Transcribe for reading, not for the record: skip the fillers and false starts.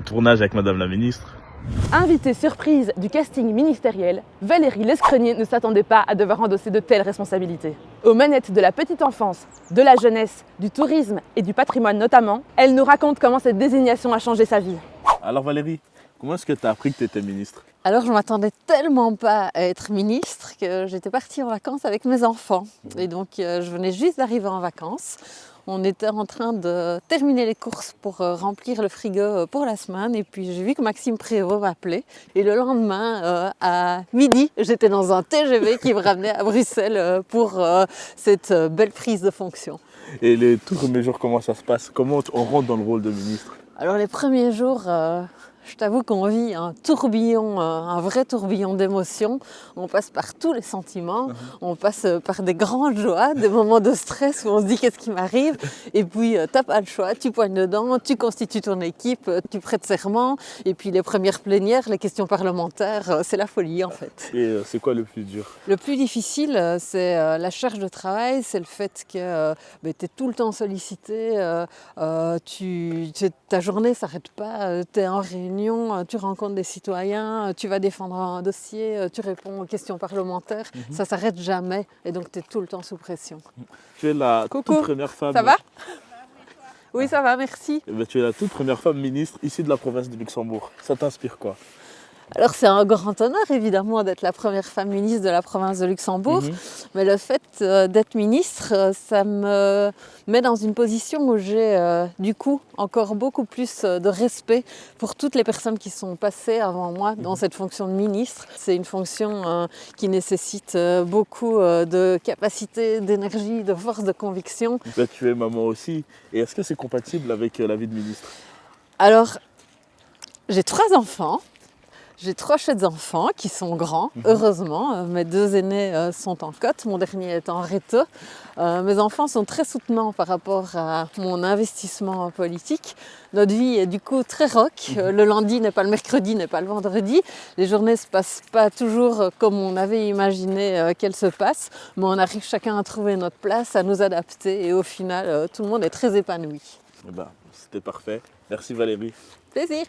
en tournage avec Madame la Ministre. Invitée surprise du casting ministériel, Valérie Lescrenier ne s'attendait pas à devoir endosser de telles responsabilités. Aux manettes de la petite enfance, de la jeunesse, du tourisme et du patrimoine notamment, elle nous raconte comment cette désignation a changé sa vie. Alors Valérie, comment est-ce que tu as appris que tu étais ministre? Alors je ne m'attendais tellement pas à être ministre que j'étais partie en vacances avec mes enfants. Et donc je venais juste d'arriver en vacances. On était en train de terminer les courses pour remplir le frigo pour la semaine. Et puis j'ai vu que Maxime Prévost m'appelait. Et le lendemain, à midi, j'étais dans un TGV qui me ramenait à Bruxelles pour cette belle prise de fonction. Et les tout premiers jours, comment ça se passe? Comment on rentre dans le rôle de ministre? Alors les premiers jours, je t'avoue qu'on vit un tourbillon, un vrai tourbillon d'émotions. On passe par tous les sentiments, on passe par des grandes joies, des moments de stress où on se dit qu'est-ce qui m'arrive. Et puis t'as pas le choix, tu poignes dedans, tu constitues ton équipe, tu prêtes serment. Et puis les premières plénières, les questions parlementaires, c'est la folie en fait. Et c'est quoi le plus dur? Le plus difficile, c'est la charge de travail, c'est le fait que tu es tout le temps sollicité, ta journée ne s'arrête pas, tu es en réunion, tu rencontres des citoyens, tu vas défendre un dossier, tu réponds aux questions parlementaires, ça ne s'arrête jamais et donc tu es tout le temps sous pression. Tu es la toute première femme... Ça va? Oui, ça va, merci. Tu es la toute première femme ministre ici de la province de Luxembourg. Ça t'inspire quoi? Alors c'est un grand honneur évidemment d'être la première femme ministre de la province de Luxembourg, mais le fait d'être ministre, ça me met dans une position où j'ai du coup encore beaucoup plus de respect pour toutes les personnes qui sont passées avant moi dans cette fonction de ministre. C'est une fonction qui nécessite beaucoup de capacité, d'énergie, de force de conviction. Tu es maman aussi, et est-ce que c'est compatible avec la vie de ministre? Alors, j'ai 3 enfants. J'ai 3 chouettes enfants qui sont grands, heureusement. Mes 2 aînés sont en cote, mon dernier est en réto. Mes enfants sont très soutenants par rapport à mon investissement politique. Notre vie est du coup très rock. Le lundi n'est pas le mercredi, n'est pas le vendredi. Les journées ne se passent pas toujours comme on avait imaginé qu'elles se passent. Mais on arrive chacun à trouver notre place, à nous adapter. Et au final, tout le monde est très épanoui. C'était parfait. Merci Valérie. Plaisir.